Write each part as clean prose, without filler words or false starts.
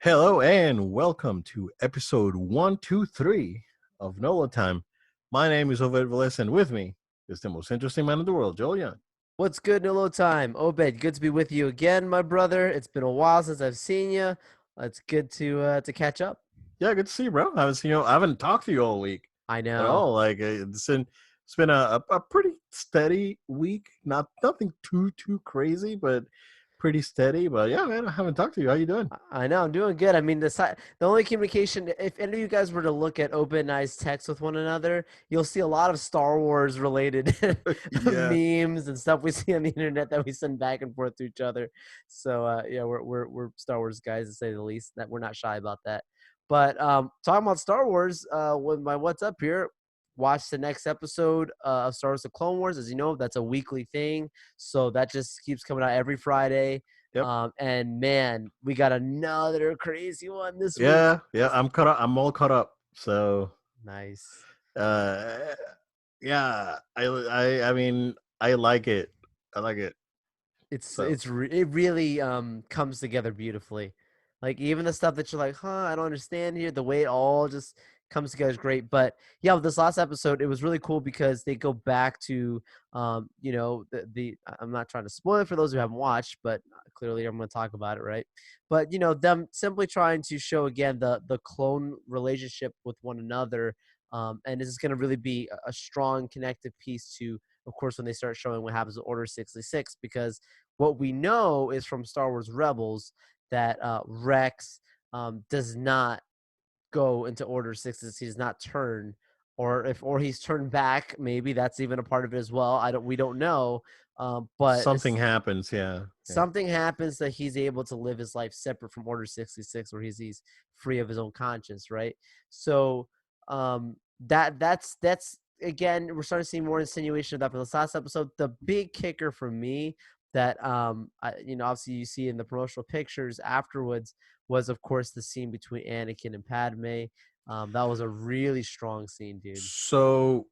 Hello and welcome to episode 123 of NOLA Time. My name is Ovid Velez, and with me is the most interesting man in the world, Joel Young. What's good, Nilo time? Obed, good to be with you again, my brother. It's been a while since I've seen you. It's good to catch up. Yeah, good to see you, bro. I haven't seen you. I haven't talked to you all week I at know. all. Like it's been a pretty steady week. Nothing too crazy, but pretty steady. But yeah, man, I haven't talked to you. How you doing? I know. I'm doing good. I mean, the only communication, if any of you guys were to look at Obed and I's texts with one another, you'll see a lot of Star Wars related Yeah, memes and stuff we see on the internet that we send back and forth to each other. So yeah, we're Star Wars guys to say the least. That we're not shy about that. But talking about Star Wars, with my what's up here, watch the next episode of Star Wars: The Clone Wars. As you know, that's a weekly thing, so that just keeps coming out every Friday. yep, And man, we got another crazy one this week. yeah. I'm caught up. I'm all caught up. So Nice. uh, yeah, I mean, I like it. I like it. So It really comes together beautifully. Like even the stuff that you're like, huh, I don't understand here. The way it all just comes together is great. But yeah, with this last episode, it was really cool because they go back to the I'm not trying to spoil it for those who haven't watched, but clearly I'm going to talk about it, right? But them simply trying to show again the clone relationship with one another. And this is going to really be a strong connective piece to, of course, when they start showing what happens with Order 66, because what we know is from Star Wars Rebels that Rex does not go into Order 66. He does not turn, or he's turned back. Maybe that's even a part of it as well. We don't know. But something happens. Yeah, yeah. something happens that he's able to live his life separate from Order 66, where he's free of his own conscience, right? So that's again, we're starting to see more insinuation of that for this last episode. The big kicker for me that obviously you see in the promotional pictures afterwards was, of course, the scene between Anakin and Padme. That was a really strong scene, dude. So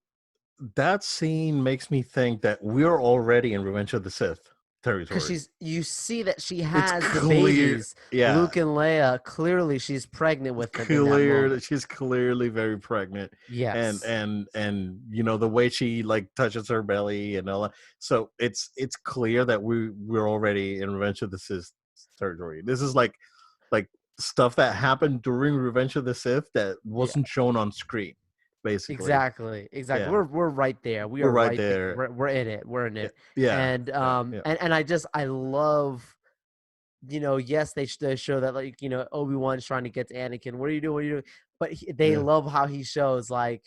that scene makes me think that we're already in Revenge of the Sith Because territory. you see that she It's has the clear, babies, yeah, Luke and Leia. Clearly, she's pregnant it's with them in that clear that moment. she's clearly very pregnant, and Yes, the way she like touches her belly and all that. So it's clear that we're already in Revenge of the Sith territory. This is like stuff that happened during Revenge of the Sith that yeah, wasn't shown on screen, basically. exactly. Yeah, We're right there. We we're are right right there. there. We're in it. We're in Yeah, it. yeah, And yeah, yeah, I love, yes, they show that, like, Obi-Wan's trying to get to Anakin. What are you doing? What are you doing? But they yeah, love how he shows, like,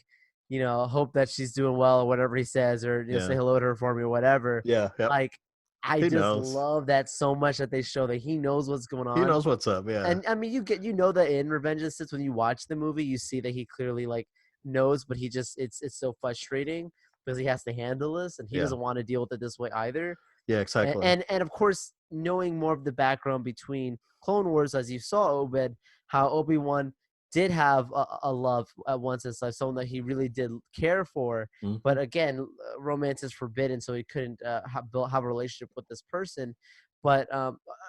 hope that she's doing well or whatever he says, or say yeah, hello to her for me or whatever. yeah, yeah. Like, I He just knows. love that so much that they show that he knows what's going He on. knows what's up. Yeah, And I mean, that in Revenge of the Sith, when you watch the movie, you see that he clearly, like, knows, but he just it's so frustrating because he has to handle this and he yeah, doesn't want to deal with it this way either. yeah. and, Exactly. and and of course, knowing more of the background between Clone Wars, as you saw, Obed, how Obi-Wan did have a love at once in his life, someone that he really did care for. Hmm. But again, romance is forbidden, so he couldn't have a relationship with this person. But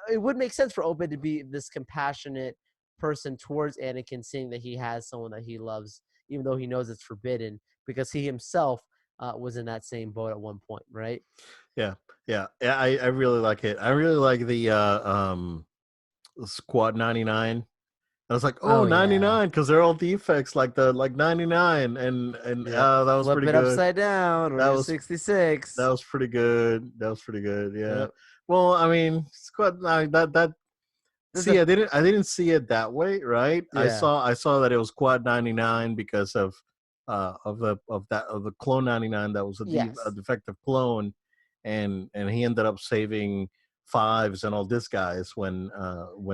it would make sense for Obed to be this compassionate person towards Anakin, seeing that he has someone that he loves, even though he knows it's forbidden, because he himself was in that same boat at one point, right? Yeah, yeah, yeah. I really like it. I really like the Squad 99. I was like, oh, Oh yeah. 99, because they're all defects like the 99, and Yep. that was Flip pretty it good. upside down, That or was that 66. was pretty good. That was pretty good. Yeah. Yep. Well, I mean, Squad 9, that There's see, a I didn't see it that way, right? I yeah. saw I saw that it was Quad 99 because of the clone 99 that was a Yes. defective clone, and he ended up saving fives and all this guys when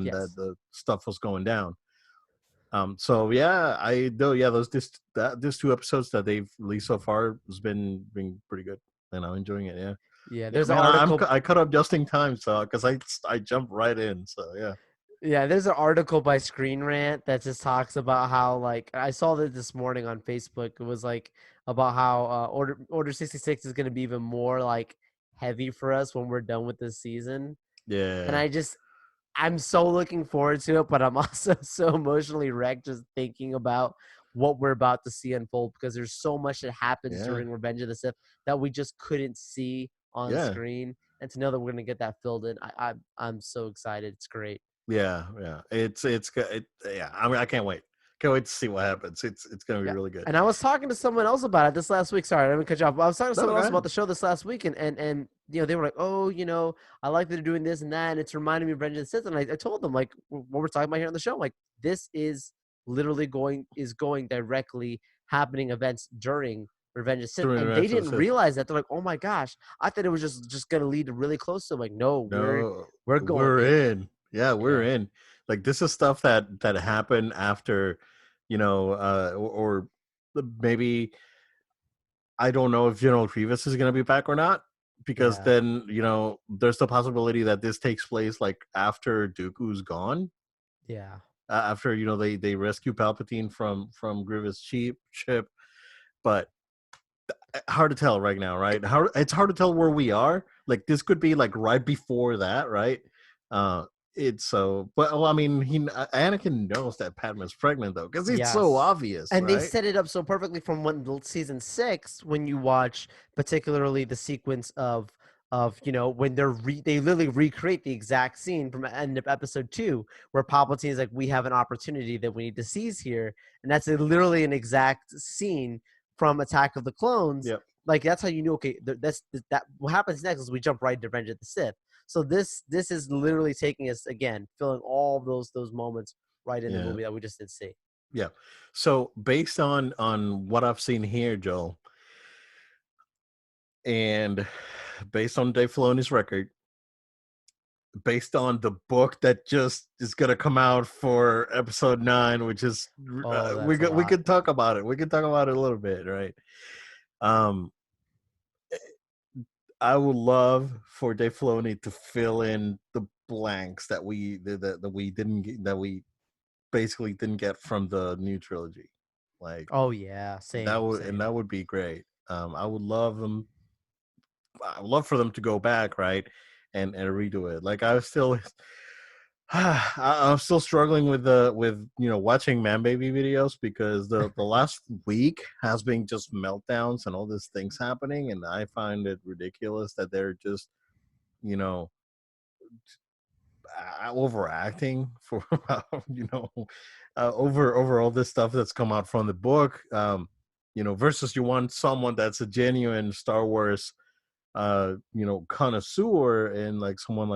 Yes. the stuff was going down. So yeah, I do. Yeah, these two episodes that they've released so far has been pretty good, and I'm enjoying it. Yeah, Yeah. yeah, There's an man. article. I cut up just in time, so because I jumped right in. So yeah. Yeah, there's an article by Screen Rant that just talks about how, like, I saw that this morning on Facebook. It was like about how Order 66 is going to be even more like heavy for us when we're done with this season. And Yeah. I just I'm so looking forward to it, but I'm also so emotionally wrecked just thinking about what we're about to see unfold because there's so much that happens Yeah, during Revenge of the Sith that we just couldn't see on yeah, screen, and to know that we're gonna get that filled in, I'm so excited. It's great. yeah. Yeah. I mean, I can't wait. Can't wait to see what happens. It's gonna be Yeah. really good. And I was talking to someone else about it this last week. Sorry, I didn't cut you off. I was talking to No, someone go else about ahead. the show this last week, and they were like, "Oh, I like that they're doing this and that, and it's reminding me of Revenge of the Sith." And I told them like what we're talking about here on the show, like this is literally going directly happening events during Revenge of the Sith, During the and they rest of the didn't Sith. realize that. They're like, "Oh my gosh, I thought it was just gonna lead really close to." I'm like, no, No, we're going we're in. in. Yeah, we're Yeah, in. Like this is stuff that happened after, or maybe I don't know if General Grievous is going to be back or not, because yeah, then there's the possibility that this takes place like after Dooku's gone, yeah. after they rescue Palpatine from Grievous' ship, but hard to tell right now, right? It's hard to tell where we are. Like this could be like right before that, right? Uh, it's so, but well, I mean, Anakin knows that Padme's pregnant though, because it's so Yes. obvious, And they right? set it up so perfectly from season 6 when you watch particularly the sequence of when they literally recreate the exact scene from the end of episode 2 where Palpatine is like, we have an opportunity that we need to seize here, and that's literally an exact scene from Attack of the Clones. Yep. Like that's how you know, okay, that what happens next is we jump right to Revenge of the Sith. So this is literally taking us again, filling all those moments right in the Yeah. movie that we just did see. Yeah. So based on what I've seen here, Joel, and based on Dave Filoni's record, based on the book that just is gonna come out for episode 9, which is Oh, we that's a could we lot. could talk about it. We could talk about it a little bit, right? Um, I would love for Dave Filoni to fill in the blanks that we didn't get, that we basically didn't get from the new trilogy. Like Oh yeah, same, that same. would be great. I would love for them to go back, right, and redo it. Like I'm still struggling with watching man baby videos, because the last week has been just meltdowns and all these things happening, and I find it ridiculous that they're just you know overacting for you know over all this stuff that's come out from the book, versus you want someone that's a genuine Star Wars connoisseur, and like someone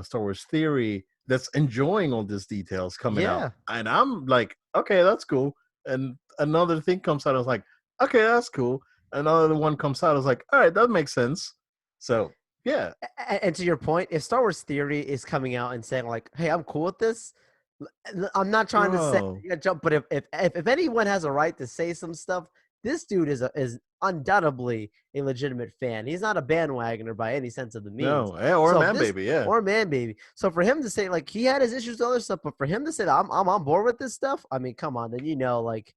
Star Wars theory that's enjoying all these details coming out. Yeah. And I'm like, okay, that's cool. And another thing comes out, I was like, okay, that's cool. Another one comes out, I was like, all right, that makes sense. So yeah, And to your point, if Star Wars Theory is coming out and saying like, "Hey, I'm cool with this," I'm not trying to say bro. you gotta jump, but if anyone has a right to say some stuff, this dude is undoubtedly a legitimate fan. He's not a bandwagoner by any sense of the means. No, yeah, or a So if man this baby, yeah. or man baby, so for him to say like he had his issues with other stuff, but for him to say that I'm on board with this stuff, I mean, come on, then like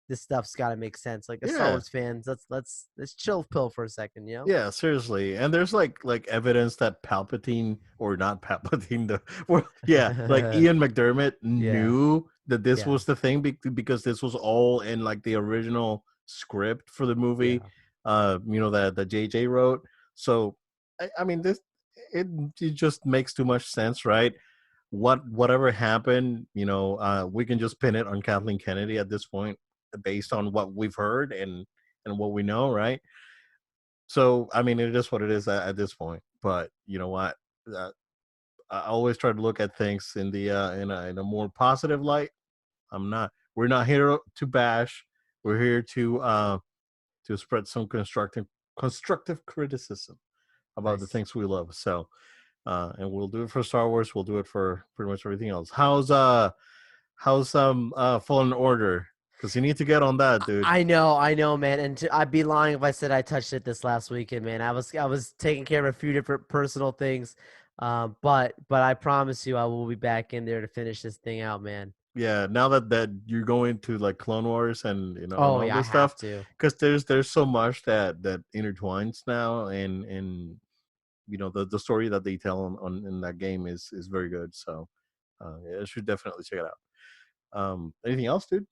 this stuff's got to make sense. Like a Star Yeah. Wars fans, let's chill pill for a second, you know? Yeah, seriously. And there's like evidence that Palpatine, or not Palpatine, well, yeah, like Ian McDermott Yeah, knew that this yeah, was the thing, because this was all in like the original script for the movie, yeah. that JJ wrote. So I mean, it just makes too much sense, right? Whatever happened, we can just pin it on Kathleen Kennedy at this point, based on what we've heard and what we know, right? So, I mean, it is what it is at this point. But you know what? Uh, I always try to look at things in the in a more positive light. I'm not. We're not here to bash. We're here to spread some constructive criticism about the Nice. things we love. So, and we'll do it for Star Wars. We'll do it for pretty much everything else. How's Fallen Order? Because you need to get on that, dude. I know, man. And I'd be lying if I said I touched it this last weekend, man. I was taking care of a few different personal things, but I promise you, I will be back in there to finish this thing out, man. Yeah, now that you're going to like Clone Wars and and Oh all yeah, I this stuff, have to. because there's so much that intertwines now, and the story that they tell on in that game is very good. So yeah, I should definitely check it out. Anything else, dude?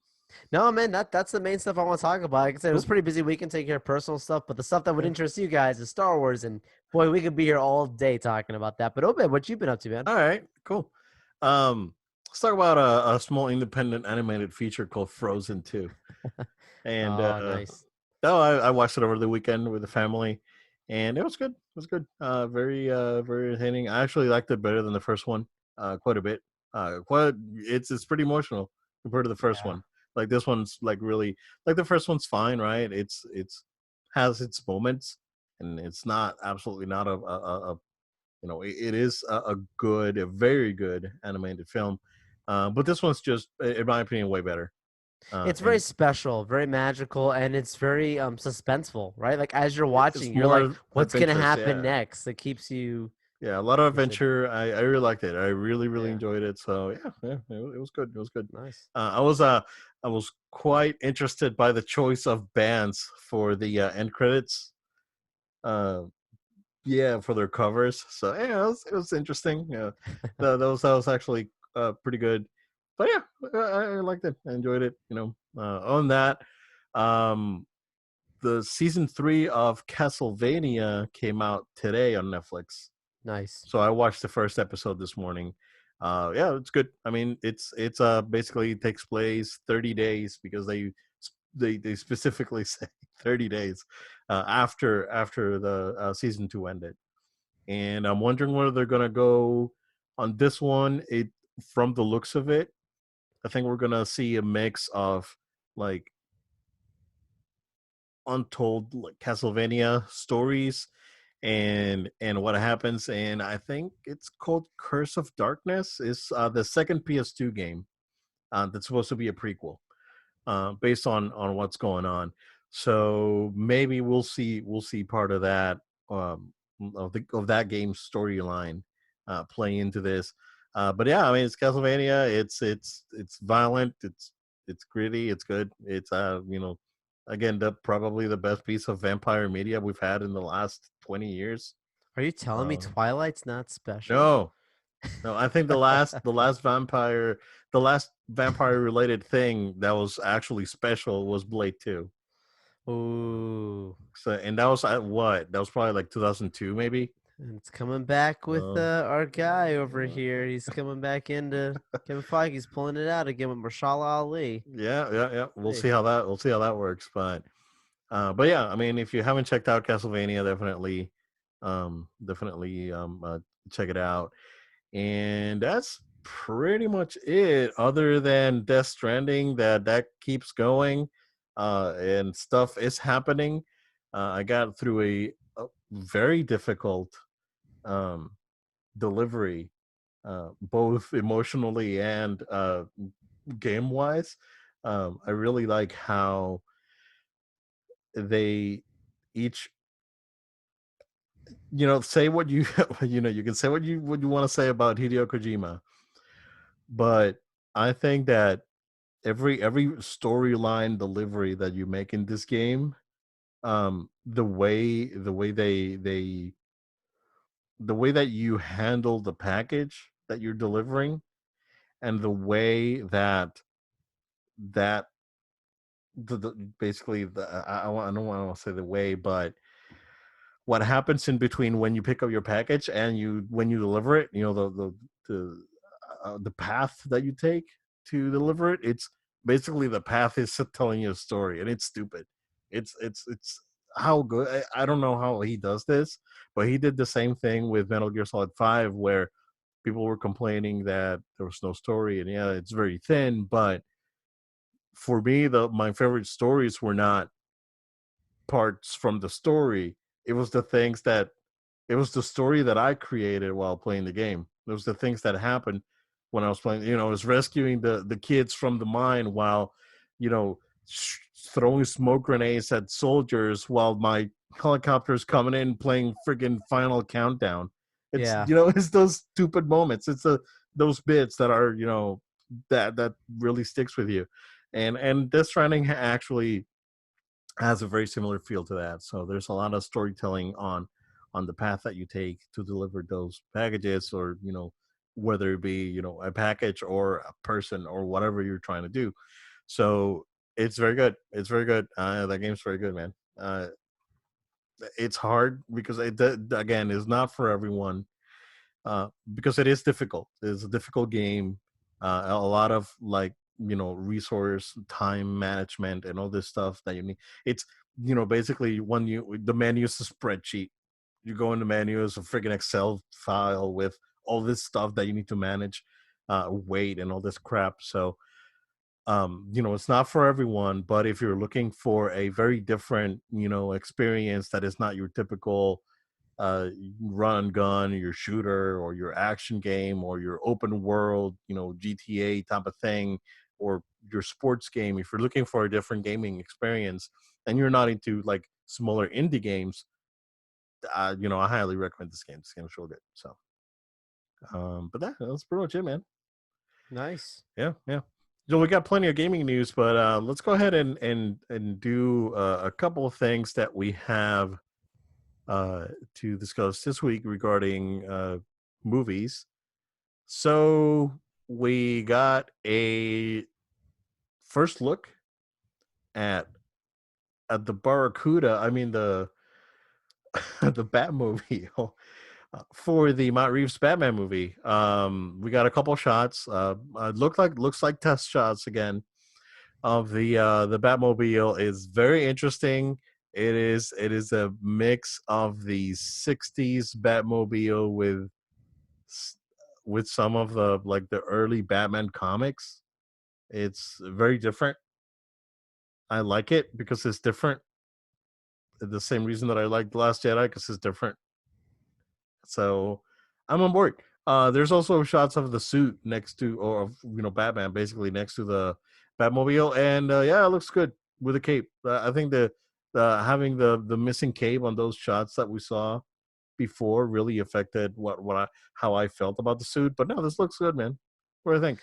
No, man, that's the main stuff I want to talk about. Like I said, it was a Cool. pretty busy weekend taking care of personal stuff, but the stuff that would Yeah. interest you guys is Star Wars, and boy, we could be here all day talking about that. But Obed, what you been up to, man? All right. Cool. Um, let's talk about a small independent animated feature called Frozen 2. And Oh, nice, no, I watched it over the weekend with the family, and it was good. It was good. Very entertaining. I actually liked it better than the first one, quite a bit. Quite it's pretty emotional compared to the first yeah. one. Like this one's like really like the first one's fine, right? It's has its moments, and it's not absolutely not a it is a very good animated film. But this one's just, in my opinion, way better. It's very And special, very magical, and it's very suspenseful, right? Like as you're watching, it's you're like, more "What's gonna adventurous, happen yeah. next?" It keeps you Yeah, a lot of interested. adventure. I really liked it. I really Yeah, enjoyed it. So yeah, it was good. It was good. nice, Uh, I was I was quite interested by the choice of bands for the end credits. Uh, yeah, for their covers. So yeah, it was interesting. Yeah, that was actually pretty good. But yeah, I liked it. I enjoyed it. On that, um, the season 3 of Castlevania came out today on Netflix. nice. So I watched the first episode this morning. Yeah, it's good. I mean, it's basically takes place 30 days because they specifically say 30 days after the season 2 ended. And I'm wondering whether they're gonna go on this one. It From the looks of it, I think we're gonna see a mix of like untold like Castlevania stories and what happens. And I think it's called Curse of Darkness. Is the second PS2 game that's supposed to be a prequel based on what's going on. So maybe we'll see part of that of that game's storyline play into this. But yeah, I mean it's Castlevania. It's violent. It's gritty. It's good. It's again probably the best piece of vampire media we've had in the last 20 years. Are you telling me Uh, Twilight's not special? no, no, I think the last vampire related thing that was actually special was Blade 2. Ooh, So and that was at what? That was probably like 2002 maybe. and it's coming back with Uh, our guy over uh, here. He's coming back into Kevin Feige's pulling it out again with Marshala Ali. yeah. Hey, We'll see how that works. But yeah, I mean, if you haven't checked out Castlevania, definitely check it out. And that's pretty much it. Other than Death Stranding, that keeps going, and stuff is happening. I got through a very difficult um, delivery, both emotionally and game wise. I really like how they each say what you you can say what you want to say about Hideo Kojima, but I think that every storyline delivery that you make in this game, the way that you handle the package that you're delivering, and the way that basically I don't want to say the way, but what happens in between when you pick up your package and when you deliver it, the path that you take to deliver it, it's basically the path is telling you a story, and it's stupid. It's how good. I don't know how he does this, but he did the same thing with Metal Gear Solid 5, where people were complaining that there was no story, and yeah, it's very thin. But for me, the my favorite stories were not parts from the story. It was the things that it was the story that I created while playing the game. It was the things that happened when I was playing. I was rescuing the kids from the mine while, you know, throwing smoke grenades at soldiers while my helicopter's coming in playing friggin' Final Countdown. It's yeah. it's those stupid moments. It's those bits that are that really sticks with you, and Death Stranding actually has a very similar feel to that. So there's a lot of storytelling on the path that you take to deliver those packages, or whether it be a package or a person or whatever you're trying to do. So it's very good. It's very good. That game's very good, man. It's hard because again, is not for everyone, because it is difficult. It's a difficult game. A lot of like resource time management and all this stuff that you need. It's basically when the menu is a spreadsheet. You go in the menu, it's a freaking Excel file with all this stuff that you need to manage, weight and all this crap. So it's not for everyone, but if you're looking for a very different experience that is not your typical run and gun, your shooter or your action game or your open world, GTA type of thing, or your sports game, if you're looking for a different gaming experience and you're not into like smaller indie games, I highly recommend this game. This game's real good. So, but that's pretty much it, man. Nice. Yeah, yeah. So we got plenty of gaming news, but let's go ahead and do a couple of things that we have to discuss this week regarding movies. So we got a first look at the Barracuda. I mean the the Batmobile for the Matt Reeves Batman movie. We got a couple shots. Looks like test shots again of the Batmobile. Is very interesting. It is a mix of the '60s Batmobile with some of the like the early Batman comics. It's very different. I like it because it's different. The same reason that I like The Last Jedi, because it's different. So I'm on board. There's also shots of the suit next to, or of, Batman basically next to the Batmobile, and yeah, it looks good with a cape. I think the having the missing cape on those shots that we saw before really affected how I felt about the suit. But no, this looks good, man. What do you think?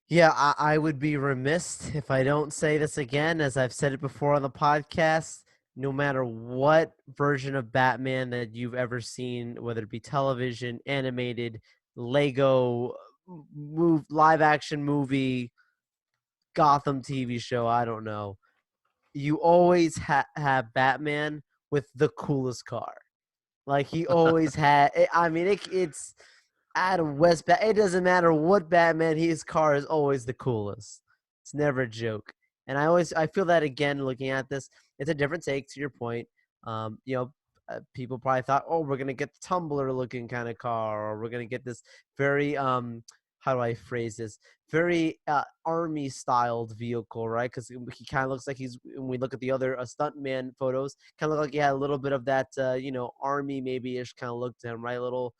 Yeah, I would be remiss if I don't say this again, as I've said it before on the podcast. No matter what version of Batman that you've ever seen, whether it be television, animated, Lego, live action movie, Gotham TV show, I don't know, you always have Batman with the coolest car. Like he always had. I mean, it's Adam West. It doesn't matter what Batman. His car is always the coolest. It's never a joke. And I feel that again looking at this. It's a different take to your point. People probably thought, oh, we're gonna get the Tumbler looking kind of car, or we're gonna get this very how do I phrase this? Very army styled vehicle, right? Because he kind of looks like he's. When we look at the other stuntman photos, kind of look like he had a little bit of that, army maybe ish kind of look to him, right? Little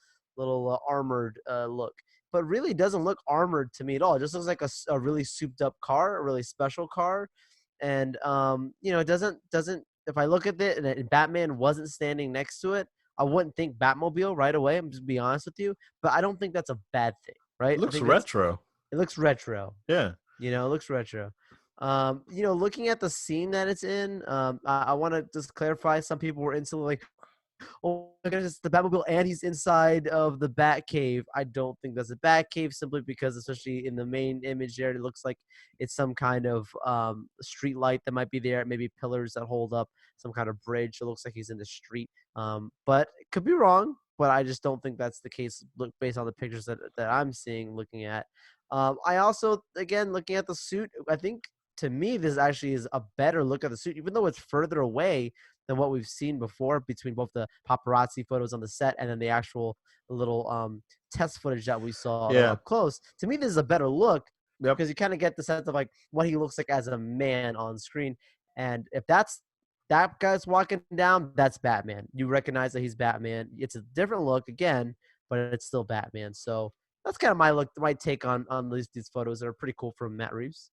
armored look, but really doesn't look armored to me at all. It just looks like a really souped up car, a really special car, and it doesn't. If I look at it and Batman wasn't standing next to it, I wouldn't think Batmobile right away. I'm just be honest with you, but I don't think that's a bad thing, It right? I looks think that's retro. it looks retro. Yeah. It looks retro. Looking at the scene that it's in, I want to just clarify. Some people were instantly like, oh my goodness, it's the Batmobile and he's inside of the Batcave. I don't think that's a Batcave, simply because, especially in the main image there, it looks like it's some kind of street light that might be there, maybe pillars that hold up some kind of bridge. It looks like he's in the street, but it could be wrong. But I just don't think that's the case. Look, based on the pictures that I'm seeing, looking at. I also, again, looking at the suit, I think to me this actually is a better look at the suit, even though it's further away than what we've seen before, between both the paparazzi photos on the set and then the actual little test footage that we saw though Yeah. up close. To me, this is a better look Yep. because you kind of get the sense of like what he looks like as a man on screen. And if that guy's walking down, that's Batman. You recognize that he's Batman. It's a different look again, but it's still Batman. So that's kind of my take on these photos that are pretty cool from Matt Reeves.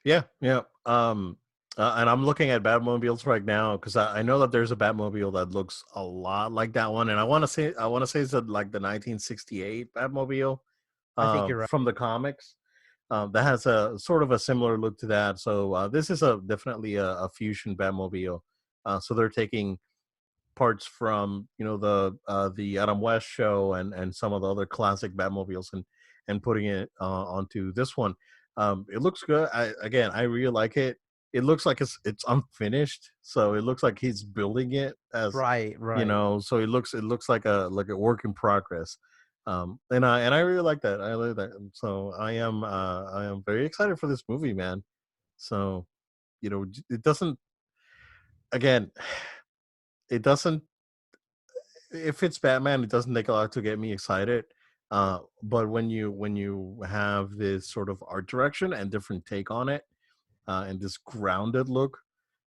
Yeah. Yeah. And I'm looking at Batmobiles right now because I know that there's a Batmobile that looks a lot like that one, and I want to say it's like the 1968 Batmobile I think you're right. from the comics. That has a sort of a similar look to that. So this is definitely a fusion Batmobile. So they're taking parts from the Adam West show and some of the other classic Batmobiles and putting it onto this one. It looks good. I really like it. It looks like it's unfinished, so it looks like he's building it as Right, right. so it looks like a work in progress. And I really like that. I like that. So I am very excited for this movie, man. So it doesn't, again, it doesn't, if it's Batman, it doesn't take a lot to get me excited. But when you have this sort of art direction and different take on it, and this grounded look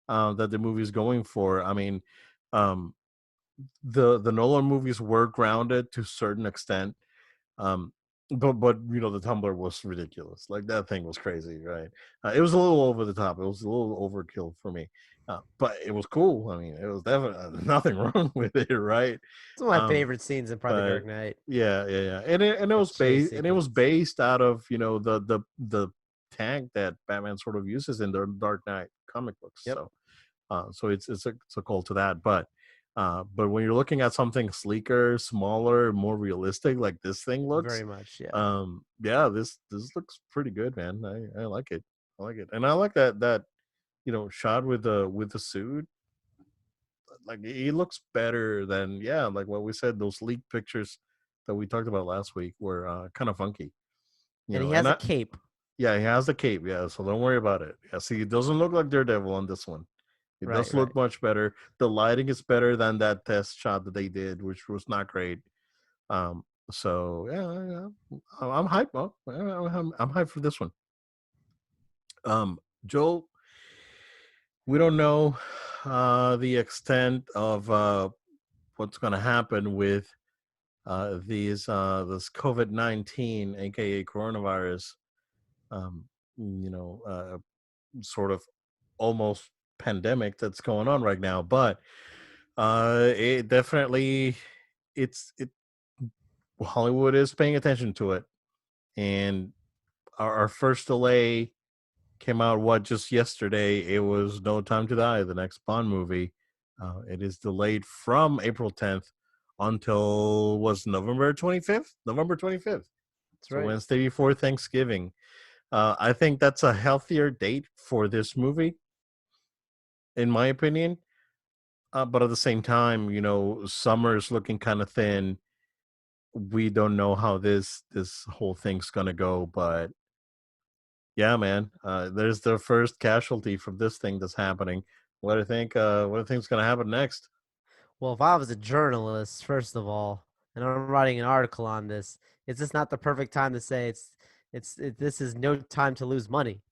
that the movie is going for, I mean, um, the Nolan movies were grounded to a certain extent. Um, but the Tumblr was ridiculous. Like, that thing was crazy, right? It was a little over the top. It was a little overkill for me, but it was cool. I mean, it was definitely nothing wrong with it, right? It's one of my Um, favorite scenes in probably The but Dark Knight. yeah, yeah, yeah, and it That was chase based sequence. out of the tank that Batman sort of uses in the Dark Knight comic books. Yep, So it's a call to that. But when you're looking at something sleeker, smaller, more realistic, like this thing looks, very much. Yeah. yeah, this looks pretty good, man. I like it. I like it, and I like that shot with the suit. Like, he looks better than, yeah, like what we said. Those leaked pictures that we talked about last week were kind of funky, And he and has a cape. yeah, he has the cape, yeah, so don't worry about it. Yeah, see, it doesn't look like Daredevil on this one. It Right, does right. look much better. The lighting is better than that test shot that they did, which was not great. Um, so yeah, I'm hyped. Well, I'm hyped for this one. Joel, we don't know the extent of what's going to happen with this COVID-19, aka coronavirus, um, you know, uh, sort of almost pandemic that's going on right now. But it definitely, it Hollywood is paying attention to it, and our first delay came out just yesterday. It was No Time to Die, the next Bond movie. It is delayed from April 10th until was November 25th. November 25th. That's So right. Wednesday before Thanksgiving. I think that's a healthier date for this movie, in my opinion. But at the same time, summer is looking kind of thin. We don't know how this whole thing's gonna go, but yeah, man, there's the first casualty from this thing that's happening. What do you think? What do you think's gonna happen next? Well, if I was a journalist, first of all, and I'm writing an article on this, it's just not the perfect time to say this is no time to lose money.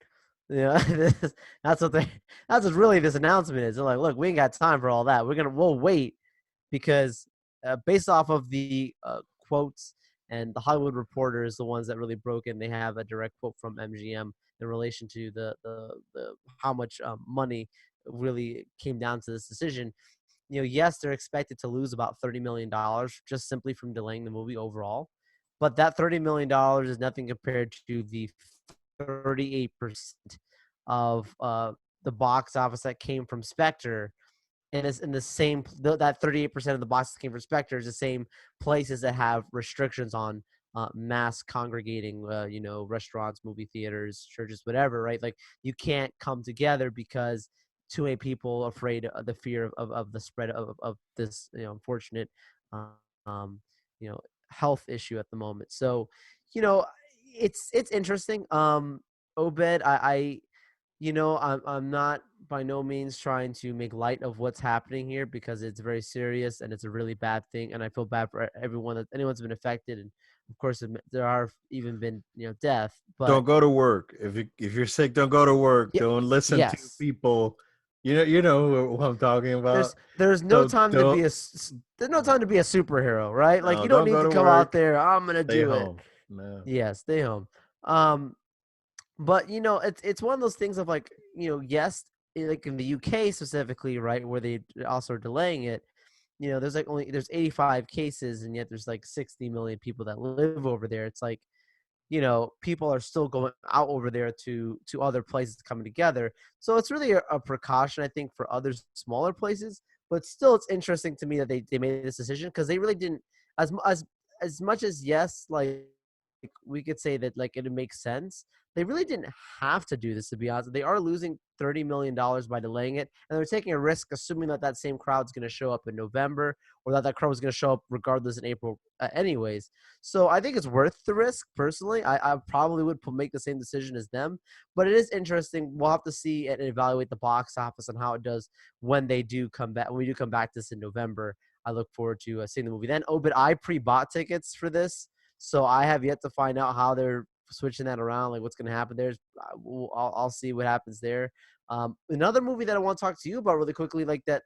This that's what they that's what really this announcement is. They're like, look, we ain't got time for all that. We'll wait because based off of the quotes, and the Hollywood Reporter is the ones that really broke it. And they have a direct quote from MGM in relation to the how much money really came down to this decision. Yes, they're expected to lose about $30 million just simply from delaying the movie overall. But that $30 million is nothing compared to the 38% of the box office that came from Spectre. And it's in the same, that 38% of the boxes that came from Spectre is the same places that have restrictions on mass congregating, restaurants, movie theaters, churches, whatever, right? Like, you can't come together because too many people afraid of the fear of the spread of this, unfortunate, um, you know, health issue at the moment. So, you know, it's interesting. Obed, I'm not by no means trying to make light of what's happening here because it's very serious and it's a really bad thing, and I feel bad for everyone that anyone's been affected, and of course there are even been death, but Don't go to work. If you're sick, don't go to work. yeah, Don't listen to yes, people. You know what I'm talking about. there's no So time to be don't, there's no time to be a superhero, right? Like, no, you don't don't need go to to come out work. there, I'm gonna Stay do it. home. No. Yeah, stay home. um But it's one of those things of like, yes, like in the UK specifically, right, where they also are delaying it. There's 85 cases, and yet there's like 60 million people that live over there. It's like, people are still going out over there to other places coming together. So it's really a precaution, I think, for other smaller places. But still, it's interesting to me that they made this decision because they really didn't as much as yes, like we could say that like it makes sense. They really didn't have to do this, to be honest. They are losing $30 million by delaying it, and they're taking a risk, assuming that that same crowd's going to show up in November, or that crowd is going to show up regardless in April, anyways. So I think it's worth the risk. Personally, I probably would make the same decision as them, but it is interesting. We'll have to see and evaluate the box office and how it does when they do come back. When we do come back this in November, I look forward to seeing the movie then. Oh, but I pre-bought tickets for this, so I have yet to find out how they're switching that around, like what's going to happen there. I'll see what happens there. Another movie that I want to talk to you about really quickly, like that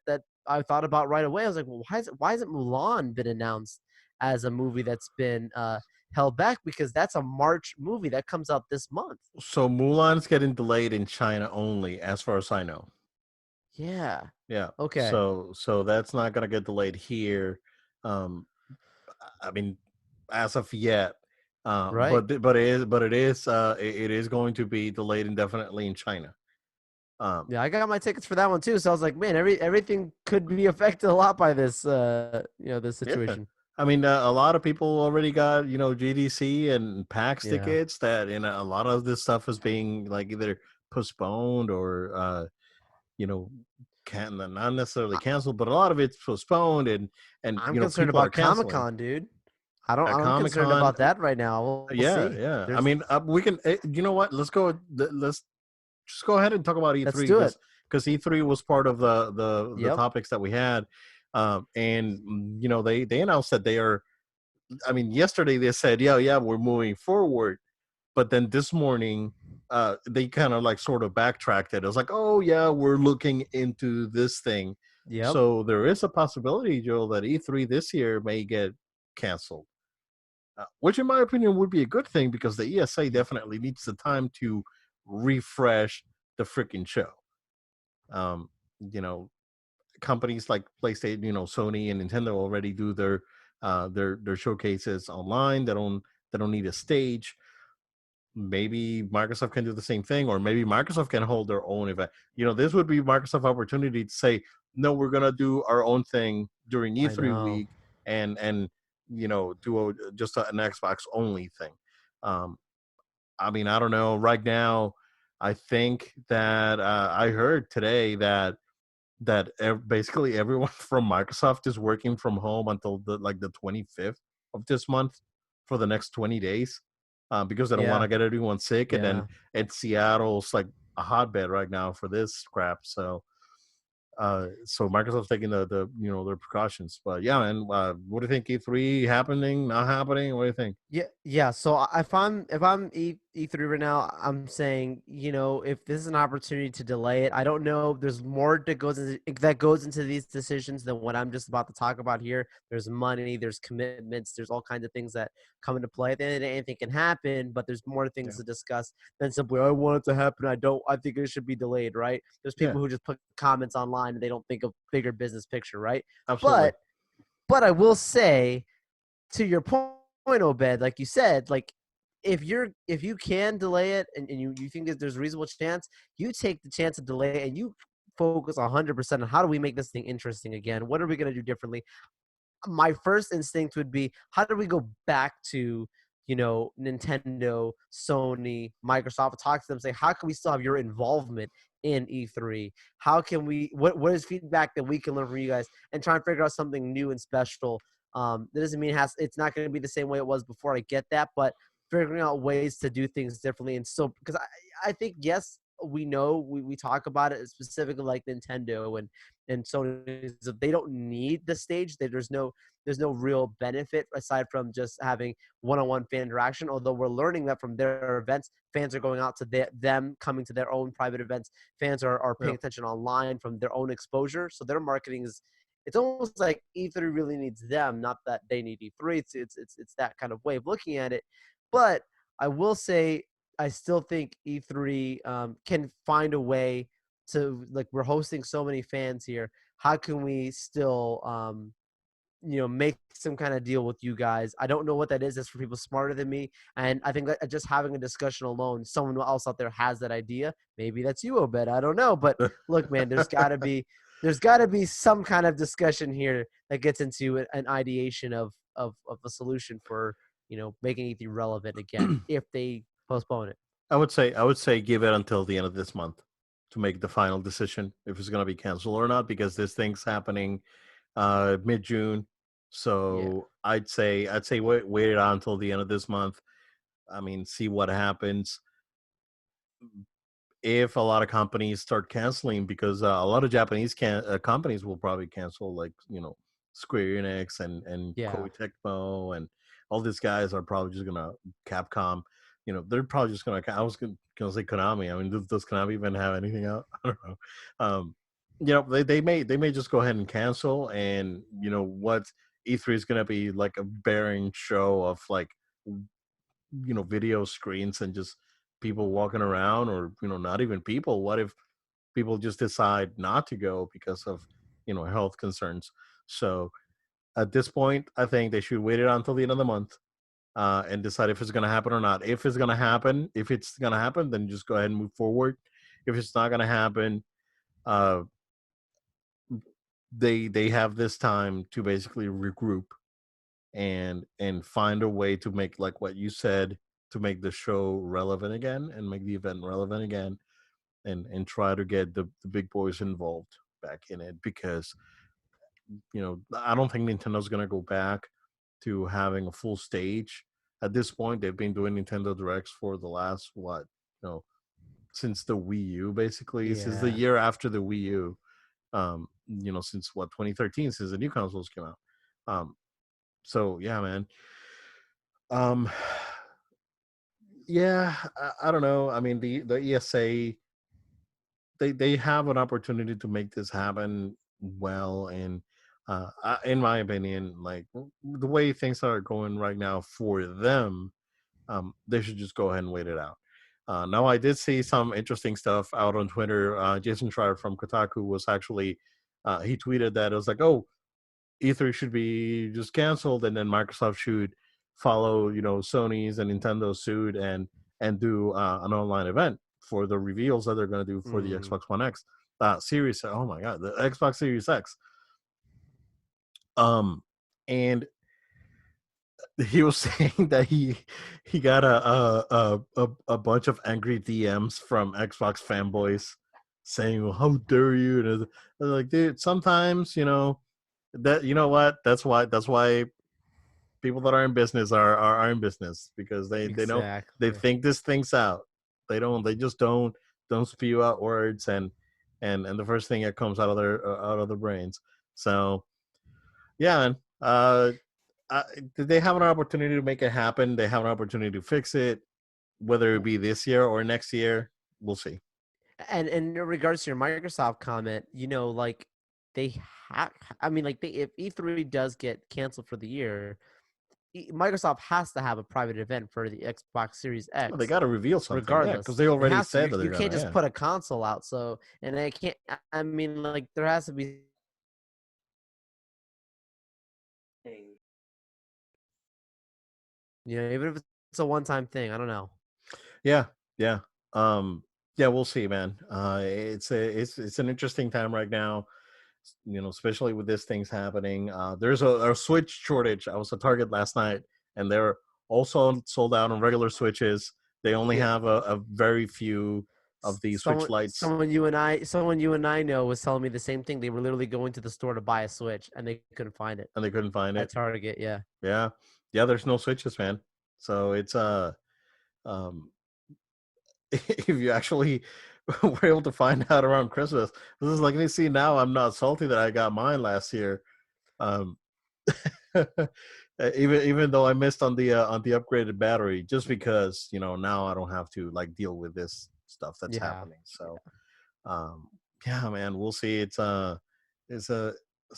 I thought about right away. I was like, well, why hasn't Mulan been announced as a movie that's been held back? Because that's a March movie that comes out this month. So Mulan's getting delayed in China only, as far as I know. Yeah. Yeah. Okay. So that's not gonna get delayed here. Um, I mean, as of yet. Right. It is going to be delayed indefinitely in China. Um, Yeah, I got my tickets for that one too. So I was like, man, everything could be affected a lot by this, this yeah. situation. I mean, a lot of people already got GDC and PAX Yeah. tickets. That a lot of this stuff is being like either postponed or you know can not necessarily I, canceled, but a lot of it's postponed and I'm concerned people are about Comic canceling Con, dude. at I'm Comic concerned Con. about that right now. We'll Yeah, see. yeah. I There's mean, we can. You know what? Let's go. Let's just go ahead and talk about Let's E3 do it. because E3 was part of the Yep. topics that we had, and they announced that they are. I mean, yesterday they said, yeah, we're moving forward, but then this morning, they kind of like sort of backtracked it. It was like, oh yeah, we're looking into this thing, Yep. so there is a possibility, Joel, that E3 this year may get canceled. Which, in my opinion, would be a good thing because the ESA definitely needs the time to refresh the freaking show. Um, you know, companies like PlayStation, Sony and Nintendo already do their showcases online. They don't need a stage. Maybe Microsoft can do the same thing, or maybe Microsoft can hold their own event. This would be Microsoft opportunity to say, no, we're gonna do our own thing during I E3 know. week and do just an Xbox only thing. Um, I mean, I don't know. Right now, I think that I heard today that basically everyone from Microsoft is working from home until the 25th of this month for the next 20 days because they don't want Yeah. to get everyone sick. And then Yeah. Seattle's like a hotbed right now for this crap. So Microsoft's taking their precautions. But yeah, man, what do you think? E3 happening, not happening? What do you think? Yeah. So if I'm E3 right now, I'm saying, if this is an opportunity to delay it, I don't know. There's more that goes into these decisions than what I'm just about to talk about here. There's money, there's commitments, there's all kinds of things that come into play. At the end of the day, anything can happen, but there's more things Yeah, to discuss than simply I want it to happen. I think it should be delayed, right? There's yeah, people who just put comments online and they don't think of bigger business picture, right? absolutely. But I will say, to your point, Obed, like you said, like if you can delay it and you think that there's a reasonable chance, you take the chance to delay it and you focus 100% on how do we make this thing interesting again? What are we going to do differently? My first instinct would be how do we go back to Nintendo, Sony, Microsoft, talk to them, say how can we still have your involvement in E3? How can we what is feedback that we can learn from you guys and try and figure out something new and special? That doesn't mean it's not going to be the same way it was before. I get that, but figuring out ways to do things differently and still because I think yes, we know we talk about it specifically like Nintendo and Sony, they don't need the stage. There's no real benefit aside from just having one-on-one fan interaction. Although we're learning that from their events, fans are going out to them coming to their own private events. Fans are Yeah, paying attention online from their own exposure. So their marketing is it's almost like E3 really needs them, not that they need E3. It's that kind of way of looking at it. But I will say I still think E3 can find a way to like we're hosting so many fans here. How can we still make some kind of deal with you guys? I don't know what that is. That's for people smarter than me. And I think that just having a discussion alone, someone else out there has that idea. Maybe that's you, Obed. I don't know. But look, man, there's got to be there's got to be some kind of discussion here that gets into an ideation of a solution for making E3 relevant again if they postpone it. I would say give it until the end of this month to make the final decision if it's going to be canceled or not, because this thing's happening mid June. Yeah, So I'd say wait it out until the end of this month. I mean, see what happens. If a lot of companies start canceling, because a lot of Japanese companies will probably cancel, like Square Enix and yeah, Koei Tecmo and all these guys are probably just gonna Capcom. They're probably just gonna. I was gonna say Konami. I mean, does Konami even have anything out? I don't know. They may just go ahead and cancel, and what E3 is gonna be like a bearing show of like video screens and just people walking around, or not even people. What if people just decide not to go because of health concerns? So at this point, I think they should wait it until the end of the month, and decide if it's going to happen or not. If it's going to happen, then just go ahead and move forward. If it's not going to happen, uh they have this time to basically regroup and find a way to make, like what you said, to make the show relevant again and make the event relevant again, and try to get the big boys involved back in it, because I don't think Nintendo's going to go back to having a full stage. At this point, they've been doing Nintendo Directs for the last, what, you know since the Wii U, basically, since the yeah. year after the Wii U. Since what, 2013, since the new consoles came out. So yeah, man. um Yeah, I don't know. I mean, the ESA, they have an opportunity to make this happen well, and in my opinion, like the way things are going right now for them, they should just go ahead and wait it out. Now, I did see some interesting stuff out on Twitter. Jason Schreier from Kotaku was actually he tweeted that it was like, oh, E3 should be just canceled, and then Microsoft should follow, Sony's and Nintendo's suit, and do an online event for the reveals that they're going to do for the Mm. Xbox One X series. Oh my god, the Xbox Series X. And he was saying that he got a bunch of angry DMs from Xbox fanboys saying, "Well, how dare you?" And I was like, dude, sometimes that, what, that's why people that are in business are in business, because they know, they Exactly. think this things out. They just don't spew out words, and the first thing that comes out of their brains. So yeah, man. Uh, they have an opportunity to make it happen. They have an opportunity to fix it, whether it be this year or next year. We'll see. And in regards to your Microsoft comment, like they have, I mean, like if E3 does get canceled for the year, Microsoft has to have a private event for the Xbox Series Well, they X, got to reveal something, yeah, because regardless. they They already have to. said that You they're can't gonna. just Yeah, put a console out. So, and I can't. I mean, like there has to be. Even if it's a one-time thing. I don't know. yeah, yeah. Yeah, we'll see, man. It's an interesting time right now. Especially with these things happening. There's a Switch shortage. I was at Target last night, and they're also sold out on regular Switches. They only Yeah. have a very few of the Switch Someone, Lights, someone you and I know was telling me the same thing. They were literally going to the store to buy a Switch, and they couldn't find it and they couldn't find at it. Target. Yeah. Yeah, yeah. There's no Switches, man. So it's um, if you actually were able to find out around Christmas, this is like, let me see. Now I'm not salty that I got mine last year. Um, even though I missed on the upgraded battery, just because now I don't have to like deal with this stuff that's Yeah. happening. So um, yeah, man, we'll see. It's a it's a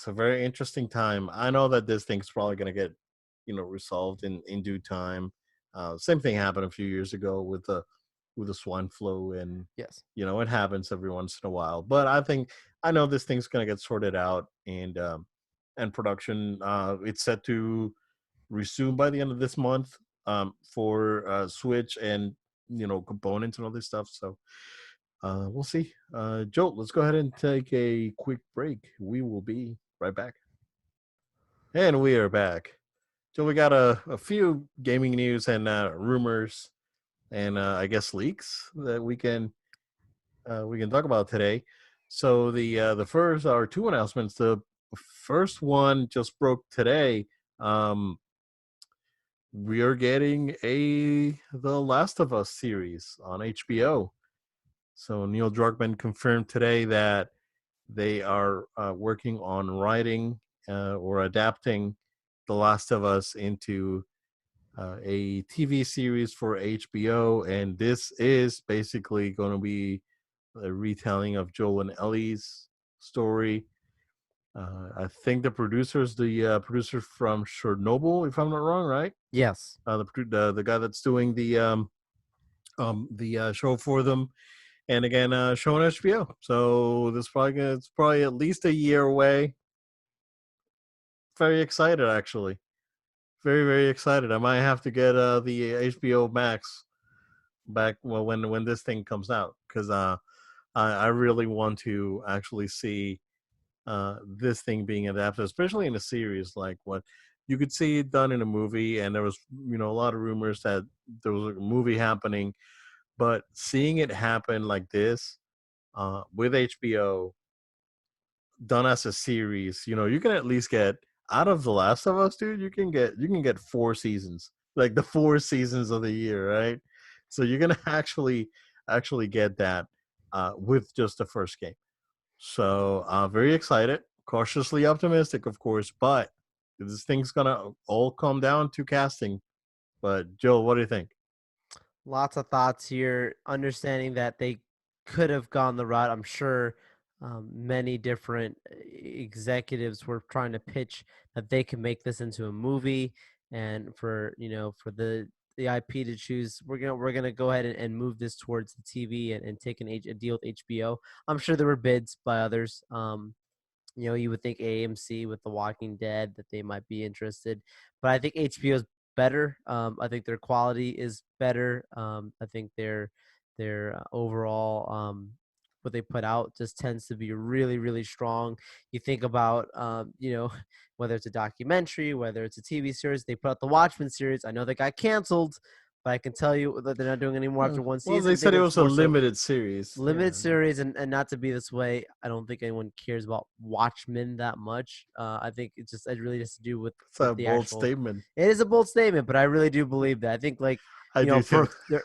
very interesting time. I know that this thing's probably gonna get resolved in due time. Same thing happened a few years ago with the swine flu, and Yes. it happens every once in a while. But I know this thing's gonna get sorted out, and production, it's set to resume by the end of this month, for Switch and components and all this stuff. So we'll see. Joe, let's go ahead and take a quick break. We will be right back. And we are back. So we got a few gaming news and rumors and I guess leaks that we can talk about today. So the first are two announcements. The first one just broke today. Um, we are getting a The Last of Us series on HBO. So Neil Druckmann confirmed today that they are working on writing or adapting The Last of Us into a TV series for HBO, and this is basically going to be a retelling of Joel and Ellie's story. I think the producer from Chernobyl, if I'm not wrong, right? Yes. The guy that's doing the show for them, and again, show on HBO. So it's probably at least a year away. Very excited, actually. Very very excited. I might have to get the HBO Max back when this thing comes out because I really want to actually see this thing being adapted, especially in a series like what you could see it done in a movie. And there was a lot of rumors that there was a movie happening, but seeing it happen like this with HBO done as a series, you can at least get out of The Last of Us, dude. You can get 4 seasons, like the 4 seasons of the year, right? So you're gonna actually get that with just the first game. So very excited, cautiously optimistic, of course, but this thing's gonna all come down to casting. But Joel, what do you think? Lots of thoughts here, understanding that they could have gone the route. I'm sure many different executives were trying to pitch that they can make this into a movie, and for for the IP to choose, we're gonna go ahead and move this towards the TV and take a deal with HBO. I'm sure there were bids by others. You would think AMC with The Walking Dead that they might be interested, but I think HBO is better. I think their quality is better. I think their overall what they put out just tends to be really really strong. You think about whether it's a documentary, whether it's a TV series. They put out the Watchmen series. I know they got canceled, but I can tell you that they're not doing anymore after one Well, they season. I said think it it's was a more so limited series. limited Yeah, series, and not to be this way. I don't think anyone cares about Watchmen that much. I think it really has to do it's with a the bold actual. statement. It is a bold statement, but I really do believe that. I think like I do too. for there,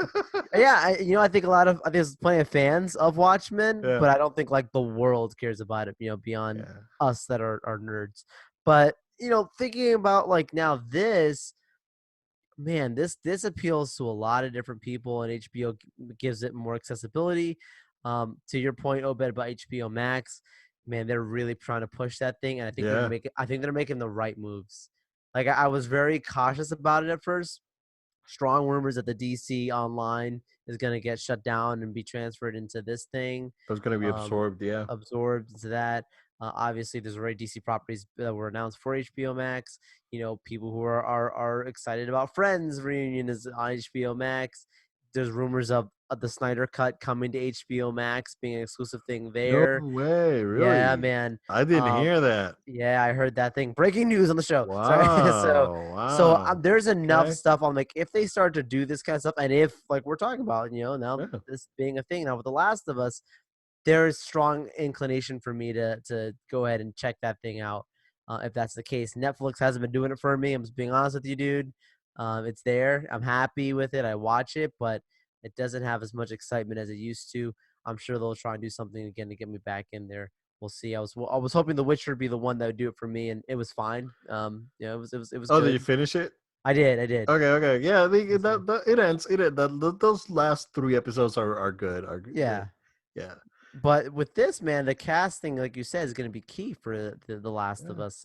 yeah, I think I think there's plenty of fans of Watchmen, Yeah, but I don't think like the world cares about it. Beyond yeah, us that are nerds. But thinking about like now this man, this appeals to a lot of different people, and HBO gives it more accessibility. To your point, Obed, about HBO Max, man, they're really trying to push that thing, and yeah. I think they're making the right moves. Like I was very cautious about it at first. Strong rumors that the DC Online is going to get shut down and be transferred into this thing, That's gonna be um, absorbed. Yeah, absorbed into that. Obviously, there's already DC properties that were announced for HBO Max. People who are excited about Friends reunion is on HBO Max. There's rumors of the Snyder Cut coming to HBO Max, being an exclusive thing no there. way, Yeah, really. man. I didn't Um, hear that. yeah, I heard that thing. Breaking news on the show. Sorry. so, Wow, so wow. there's enough Okay, stuff on like if they start to do this kind of stuff, and if like we're talking about, now yeah. this being a thing now with The Last of Us, there's strong inclination for me to go ahead and check that thing out. If that's the case, Netflix hasn't been doing it for me. I'm just being honest with you, dude. It's there. I'm happy with it. I watch it, but it doesn't have as much excitement as it used to. I'm sure they'll try and do something again to get me back in there. We'll see. I was hoping The Witcher would be the one that would do it for me, and it was fine. It was Oh, did you good. finish it? I did. Okay, okay. Yeah, So, it ends. Those last 3 episodes are good. yeah. Yeah, But with this, man, the casting, like you said, is going to be key for the Last of yeah, Us.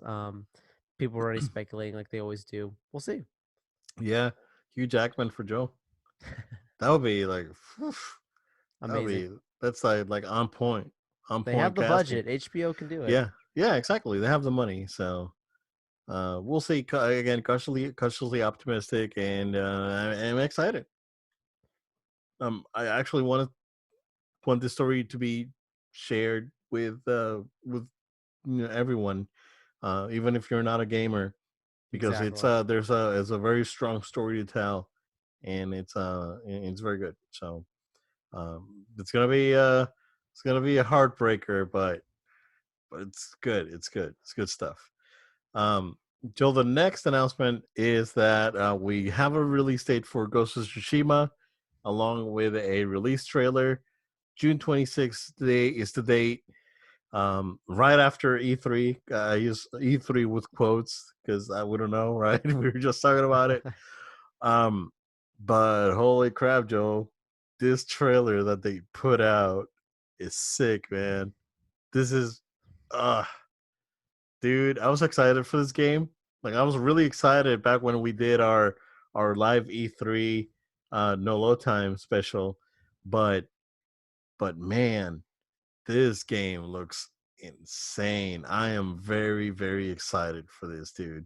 People are already speculating like they always do. We'll see. yeah. Hugh Jackman for Joe. That would be like, phew, that would Amazing. be that's like on They have point the casting. budget. HBO can do it. Yeah, yeah, exactly. They have the money, so we'll see. Again, cautiously optimistic, and I'm excited. I actually wanted. want this story to be shared with everyone, even if you're not a gamer, because Exactly. there's a very strong story to tell, and it's very good. So it's gonna be a heartbreaker, but it's good. It's good. It's good stuff. Um, Joe, the next announcement is that we have a release date for Ghost of Tsushima, along with a release trailer. June 26th today is the date. Right after E3, I use E3 with quotes because I wouldn't know, right? We were just talking about it. Um, but holy crap, Joe, this trailer that they put out is sick, man. This is, uh, dude, I was excited for this game. Like I was really excited back when we did our live E3 no load time special, but man, this game looks insane. I am very very excited for this, dude.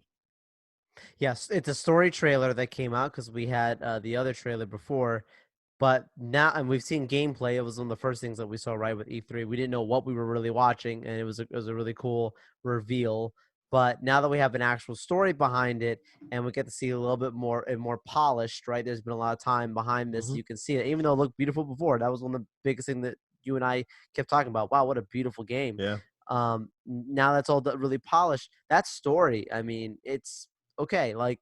Yes, it's a story trailer that came out because we had the other trailer before. But now, and we've seen gameplay. It was one of the first things that we saw right with E3. We didn't know what we were really watching, and it was a really cool reveal. But now that we have an actual story behind it, and we get to see a little bit more and more polished, right? There's been a lot of time behind this. Hmm. You can see it, even though it looked beautiful before. That was one of the biggest thing that you and I kept talking about. Wow, what a beautiful game! Yeah. Now that's all really polished. That story, I mean, it's okay. Like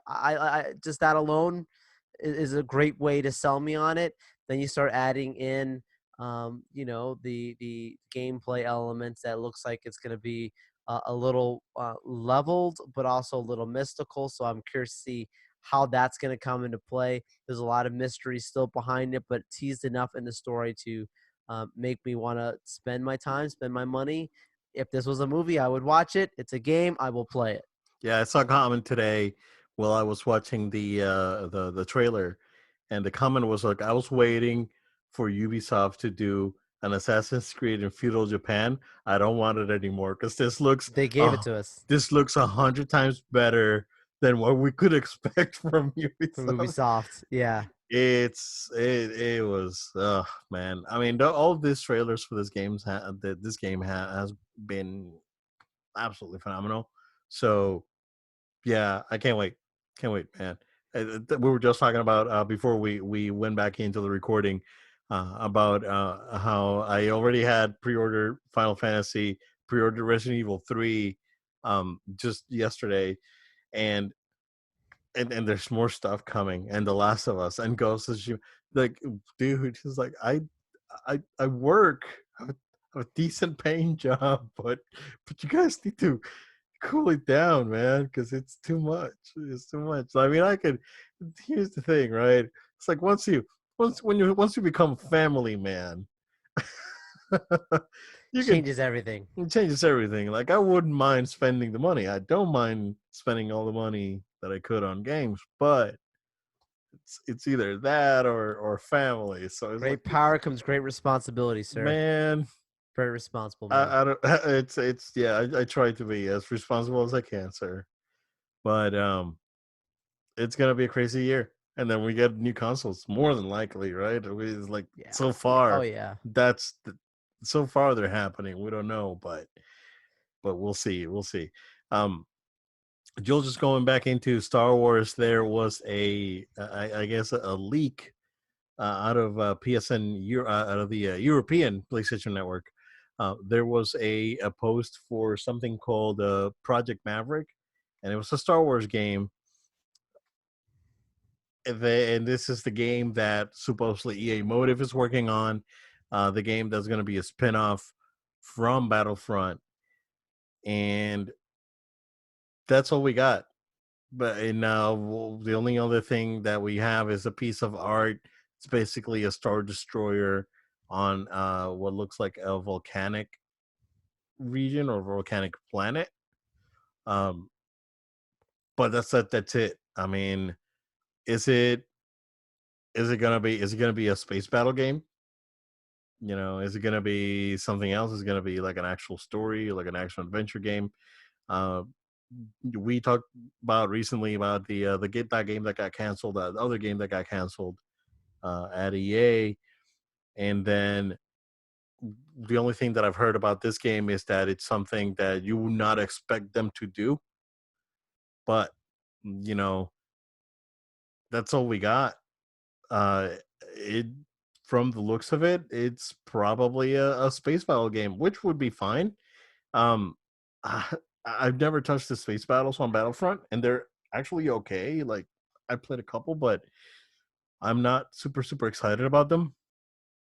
I just that alone is a great way to sell me on it. Then you start adding in, the gameplay elements that looks like it's going to be a little leveled, but also a little mystical. So I'm curious to see how that's going to come into play. There's a lot of mystery still behind it, but teased enough in the story to make me want to spend my time, spend my money. If this was a movie, I would watch it. It's a game, I will play it. Yeah, I saw a comment today while I was watching the trailer, and the comment was like, "I was waiting for Ubisoft to do an Assassin's Creed in feudal Japan. I don't want it anymore because They gave it to us this looks 100 times better than what we could expect from from Ubisoft." Ubisoft. Yeah. It was, oh man. I mean, all of these trailers for this game has been absolutely phenomenal. So yeah, I can't wait. Can't wait, man. We were just talking about before we went back into the recording about how I already had pre-ordered Final Fantasy, pre-ordered Resident Evil 3 just yesterday, and and there's more stuff coming, and The Last of Us and Ghost of Tsushima. Like, dude, he's like, I work. I have a decent paying job, but you guys need to cool it down, man, because it's too much. It's too much. I mean, I could. Here's the thing, right? It's like once you become family man, you can Changes everything. it changes everything. Like I wouldn't mind spending the money. I don't mind spending all the money that I could on games, but it's either that or family. So it's like, Great power comes great responsibility, sir. man, Very responsible man. I don't. It's yeah. I try to be as responsible as I can, sir. But it's gonna be a crazy year, and then we get new consoles more than likely, right? It's like Yeah. so Yeah. Oh far, yeah. that's so far they're happening. We don't know, but we'll see. We'll see. Um, Joel, just going back into Star Wars, there was I guess a leak out of out of the European PlayStation Network. There was a post for something called Project Maverick, and it was a Star Wars game. And this is the game that supposedly EA Motive is working on. The game that's going to be a spinoff from Battlefront, and that's all we got. But and now the only other thing that we have is a piece of art. It's basically a star destroyer on what looks like a volcanic region or volcanic planet. Um, but that's it. I mean, is it is it gonna be a space battle game? Is it gonna be something else? Is it gonna be like an actual story, like an action adventure game? Uh, we talked about recently about the Get That game that got canceled, the other game that got canceled at EA. And then the only thing that I've heard about this game is that it's something that you would not expect them to do, but you know, that's all we got. It From the looks of it, it's probably a space battle game, which would be fine. Um, I, I've never touched the space battles on Battlefront, and they're actually okay. Like I played a couple, but I'm not super excited about them.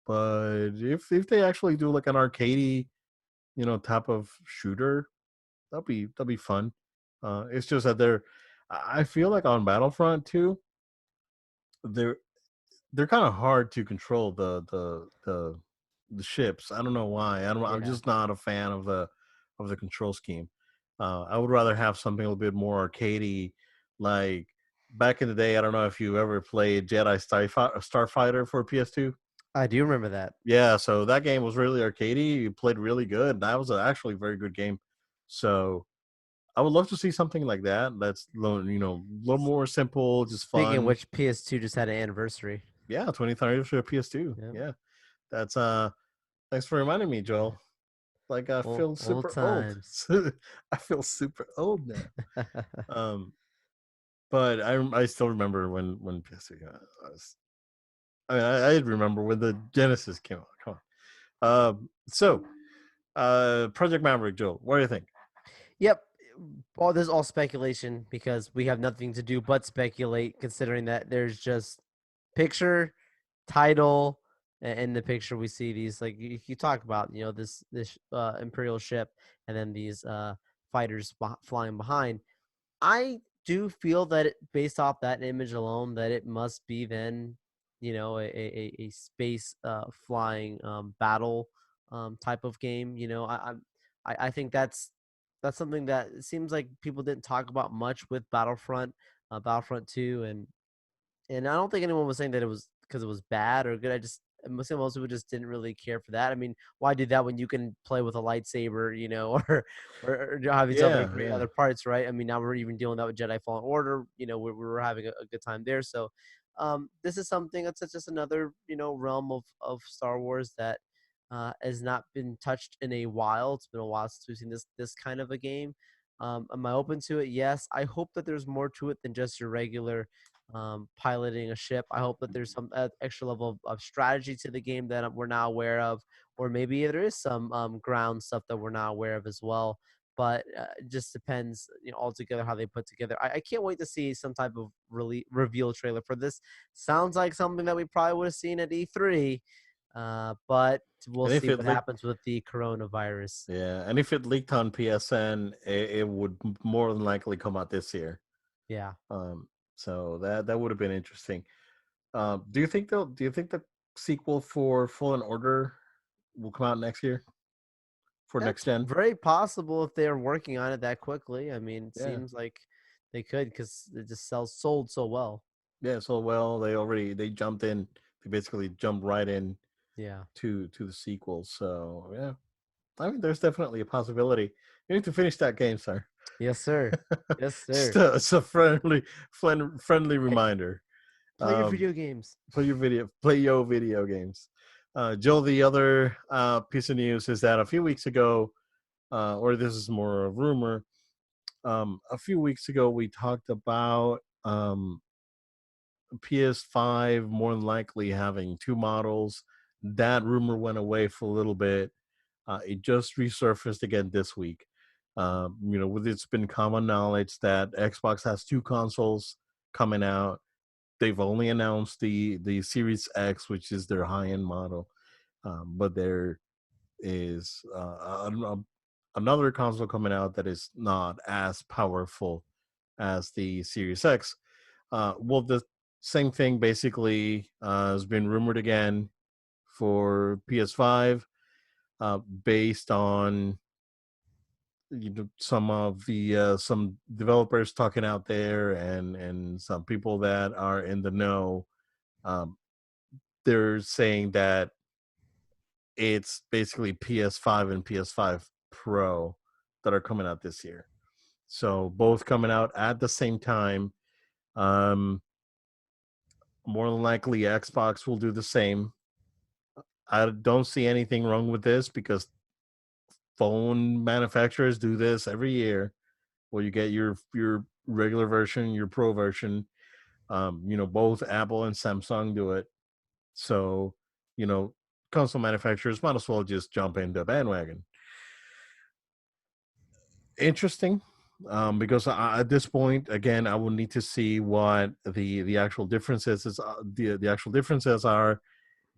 But if they actually do like an arcadey, type of shooter, that'll be fun. It's just that I feel like on Battlefront 2, they're they're kind of hard to control the ships. I don't know why. I'm Yeah, just not a fan of the control scheme. I would rather have something a little bit more arcadey, like back in the day. I don't know if you ever played Jedi Starfighter for PS2. I do remember that. Yeah, so that game was really arcadey. You played really good. That was actually a very good game. So I would love to see something like that. That's a little more simple, just Speaking of fun. which, PS2 just had an anniversary. Yeah, 20th anniversary of PS2. Yep. Yeah, that's thanks for reminding me, Joel. Like I feel Old super old. times. I feel super old now. Um, but I still remember when PS2 came out. I remember when the Genesis came out. Come on. Project Maverick, Joel. What do you think? Yep. All this is all speculation because we have nothing to do but speculate, considering that there's just picture, title, in the picture we see these like you talk about, this Imperial ship and then these fighters flying behind. I do feel that based off that image alone, that it must be then, a space flying battle type of game. I think that's something that it seems like people didn't talk about much with Battlefront 2, and I don't think anyone was saying that it was because it was bad or good. Most people just didn't really care for that. I mean, why do that when you can play with a lightsaber, or have these other Yeah, great yeah. other parts, right? I mean, now we're even dealing that with Jedi Fallen Order. We're having a good time there. So, this is something that's just another realm of Star Wars that has not been touched in a while. It's been a while since we've seen this kind of a game. Am I open to it? Yes. I hope that there's more to it than just your regular piloting a ship. I hope that there's some extra level of strategy to the game that we're now aware of, or maybe there is some ground stuff that we're not aware of as well. But it just depends, altogether how they put together. I can't wait to see some type of reveal trailer for this. Sounds like something that we probably would have seen at E3, but we'll And if see it what leaked, happens with the coronavirus. yeah, and if it leaked on PSN, it would more than likely come out this year. Yeah, Um, so that would have been interesting. Do you think the sequel for Fallen Order will come out next year for next that's gen? very possible if they're working on it that quickly. I mean, it Yeah, seems like they could because it just sold so well. yeah. So well, they jumped in. They basically jumped right in Yeah. to the sequel. So yeah, I mean, there's definitely a possibility. You need to finish that game, sir. Yes, sir. Yes, Just sir. it's a friendly Hey, reminder. play your Um, video games. play your video games. Joe, the other piece of news is that a few weeks ago, or this is more a rumor, a few weeks ago we talked about PS5 more than likely having two models. That rumor went away for a little bit. It just resurfaced again this week. With it's been common knowledge that Xbox has two consoles coming out. They've only announced the Series X, which is their high end model, but there is another console coming out that is not as powerful as the Series X. Well, the same thing basically has been rumored again for PS5, based on some of the some developers talking out there and some people that are in the know. Um, they're saying that it's basically PS5 and PS5 Pro that are coming out this year. So both coming out at the same time. Um, More than likely, Xbox will do the same. I don't see anything wrong with this because phone manufacturers do this every year, where you get your regular version, your pro version. Both Apple and Samsung do it. So, you know, console manufacturers might as well just jump into a bandwagon. Interesting, because at this point, again, I will need to see what the actual differences is. The actual differences are,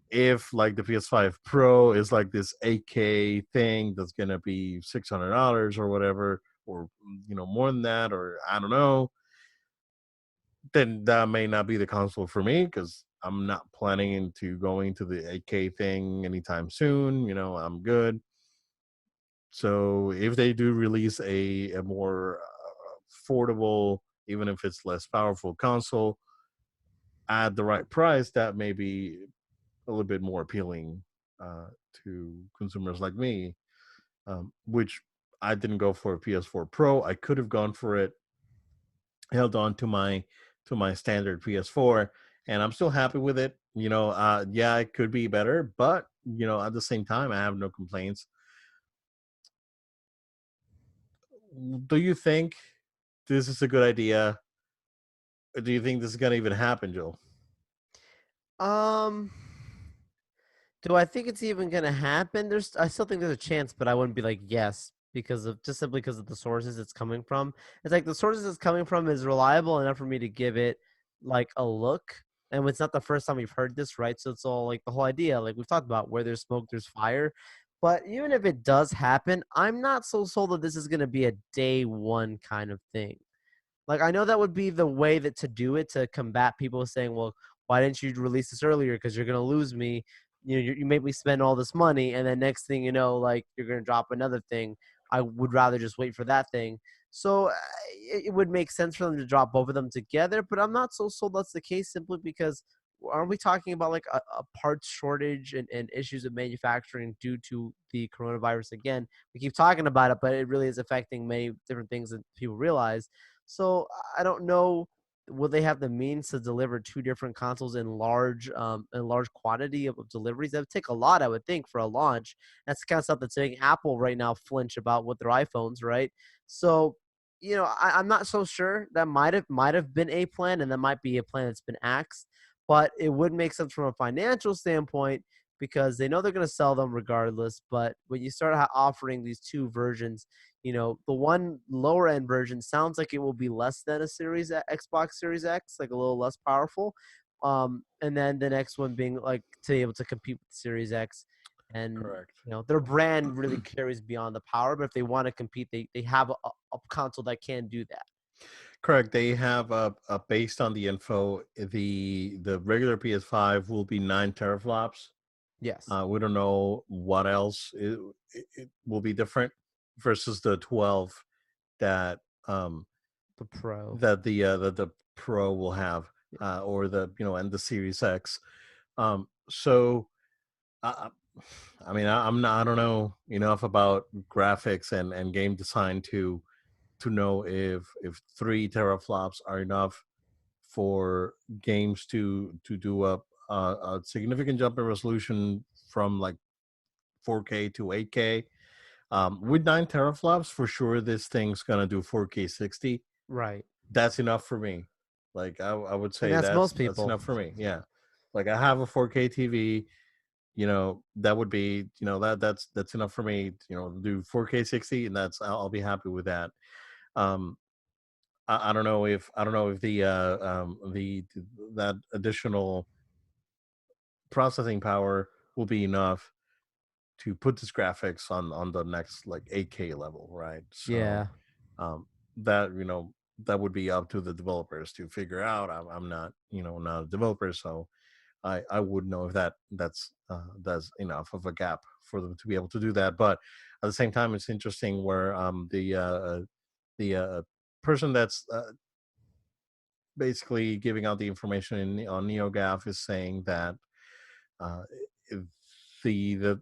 if like the PS5 Pro is like this 8K thing that's gonna be $600 or whatever, or more than that, or I don't know, then that may not be the console for me because I'm not planning to going to the 8K thing anytime soon. I'm good. So if they do release a more affordable, even if it's less powerful console at the right price, that may be a little bit more appealing uh, to consumers like me. Which I didn't go for a PS4 Pro. I could have gone for it, held on to my standard PS4, and I'm still happy with it. Yeah, it could be better, but at the same time, I have no complaints. Do you think this is a good idea? Or do you think this is gonna even happen, Joel? Um, do I think it's even gonna happen? I still think there's a chance, but I wouldn't be like yes because of just simply because of the sources it's coming from. It's like the sources it's coming from is reliable enough for me to give it like a look. And it's not the first time we've heard this, right? So it's all like the whole idea, like we've talked about, where there's smoke, there's fire. But even if it does happen, I'm not so sold that this is gonna be a day one kind of thing. Like, I know that would be the way that to do it, to combat people saying, "Well, why didn't you release this earlier? Because you're gonna lose me. You made me spend all this money, and then next thing you know, like you're gonna drop another thing. I would rather just wait for that thing." So it would make sense for them to drop both of them together, but I'm not so sold that's the case simply because aren't we talking about like a parts shortage and issues of manufacturing due to the coronavirus again? We keep talking about it, but it really is affecting many different things than people realize. So I don't know. Will they have the means to deliver two different consoles in large quantity of deliveries? That would take a lot, I would think, for a launch. That's the kind of stuff that's making Apple right now flinch about with their iPhones, right? So, I'm not so sure. That might have been a plan, and that might be a plan that's been axed. But it would make sense from a financial standpoint because they know they're going to sell them regardless. But when you start offering these two versions, the one lower end version sounds like it will be less than a Xbox Series X, like a little less powerful. And then the next one being like to be able to compete with the Series X. And Correct. their brand really carries beyond the power, but if they want to compete, they have a console that can do that. Correct. They have based on the info, the regular PS5 will be 9 teraflops. Yes, We don't know what else it will be different versus the 12 that um the Pro. the Pro will have, or and the Series X. So I, I mean, I'm not, I don't know enough about graphics and game design to know if 3 teraflops are enough for games to do a significant jump in resolution from like 4K to 8K. With 9 teraflops, for sure, this thing's gonna do 4K 60. Right. That's enough for me. Like I would And say that's most that's people. enough for me. Yeah, like I have a 4K TV. That would be that's enough for me. Do 4K 60, and I'll be happy with that. Um, I don't know if the that additional processing power will be enough to put this graphics on the next like 8K level, right? So Yeah. um, that that would be up to the developers to figure out. I'm not not a developer, so I would know if that's enough of a gap for them to be able to do that. But at the same time, it's interesting where the person that's basically giving out the information on NeoGAF is saying that uh, if the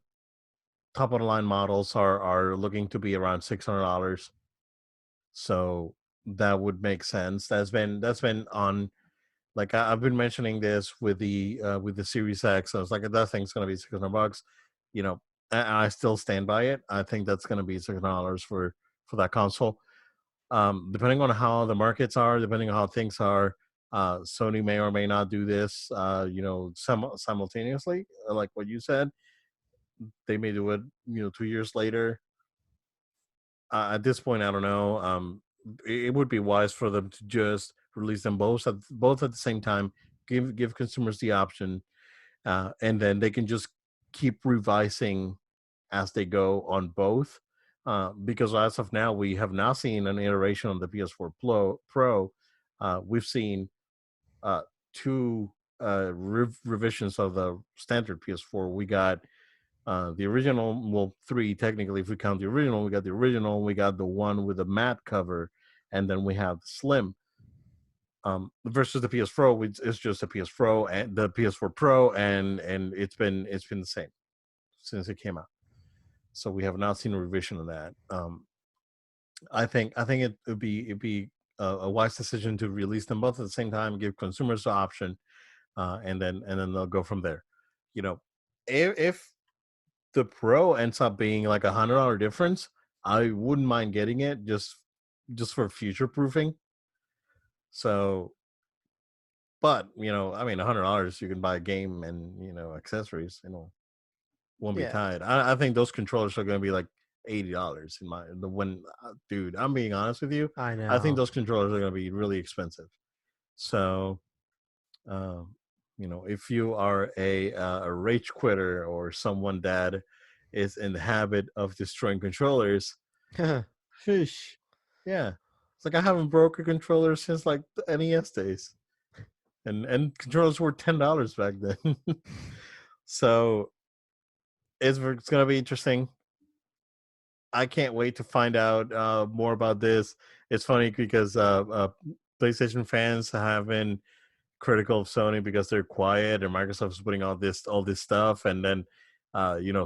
top of the line models are looking to be around $600. So that would make sense. That's been on Like I've been mentioning this with the Series X. I was like, that thing's gonna be $600. You know, and I still stand by it. I think that's gonna be $600 for that console. Depending on how the markets are, depending on how things are, Sony may or may not do this. Simultaneously, like what you said, they may do it. 2 years later. At this point, I don't know. It would be wise for them to just release them both at the same time. Give consumers the option, and then they can just keep revising as they go on both. Because as of now, we have not seen an iteration on the PS4 Pro. We've seen uh, two revisions of the standard PS4. We got the original, well, three technically if we count the original. We got the original, we got the one with the matte cover, and then we have the slim. Versus the PS Pro, it's just a PS Pro and the PS4 Pro, and it's been the same since it came out. So we have not seen a revision of that. I think it'd be a wise decision to release them both at the same time, give consumers the option, and then they'll go from there. You know, if the Pro ends up being like $100 difference, I wouldn't mind getting it just for future proofing. So, but I mean, $100 you can buy a game and accessories. Won't be Yeah, tied. I think those controllers are going to be like $80 in my the when dude. I'm being honest with you. I I think know. those controllers are going to be really expensive. So, if you are a rage quitter or someone that is in the habit of destroying controllers, fish, yeah, it's like I haven't broke a controller since like the NES days, and controllers were $10 back then. So it's gonna be interesting. I can't wait to find out more about this. It's funny because PlayStation fans have been critical of Sony because they're quiet, and Microsoft is putting all this stuff, and then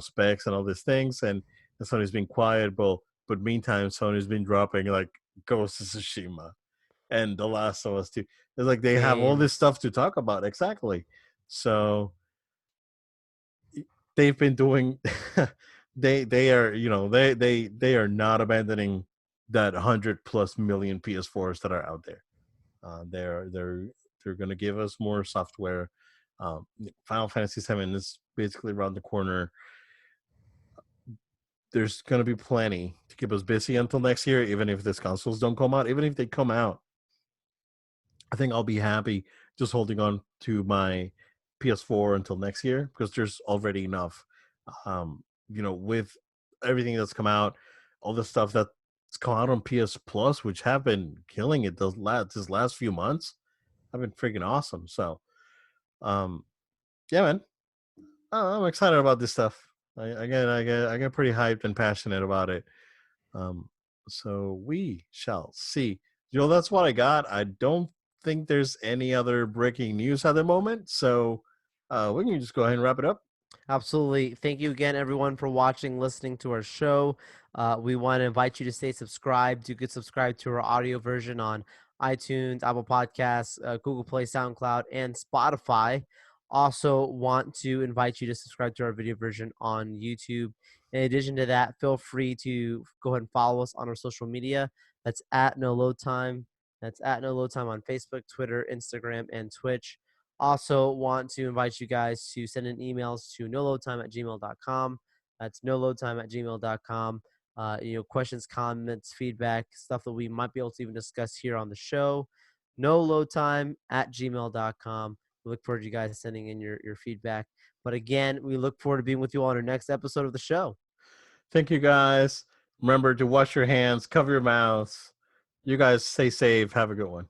specs and all these things, and Sony's been quiet. But meantime, Sony's been dropping like Ghost of Tsushima and The Last of Us 2. It's like they have all this Games. stuff to talk about. Exactly. So they've been doing. They are they are not abandoning that 100+ million PS4s that are out there. They're going to give us more software. Final Fantasy VII is basically around the corner. There's going to be plenty to keep us busy until next year, even if these consoles don't come out. Even if they come out, I think I'll be happy just holding on to my PS4 until next year because there's already enough. With everything that's come out, all the stuff that's come out on PS Plus, which have been killing it this last few months, have been freaking awesome. So, um, yeah, man, I'm excited about this stuff. I get pretty hyped and passionate about it. Um, so we shall see. That's what I got. I don't think there's any other breaking news at the moment. So we can just go ahead and wrap it up. Absolutely. Thank you again, everyone, for watching, listening to our show. We want to invite you to stay subscribed. You could subscribe to our audio version on iTunes, Apple Podcasts, Google Play, SoundCloud, and Spotify. Also, want to invite you to subscribe to our video version on YouTube. In addition to that, feel free to go ahead and follow us on our social media. That's at No Load Time. That's at No Load Time on Facebook, Twitter, Instagram, and Twitch. Also, want to invite you guys to send in emails to noloadtime@gmail.com. That's noloadtime@gmail.com. Questions, comments, feedback, stuff that we might be able to even discuss here on the show. noloadtime@gmail.com. We look forward to you guys sending in your feedback. But again, we look forward to being with you on our next episode of the show. Thank you guys. Remember to wash your hands, cover your mouths. You guys stay safe. Have a good one.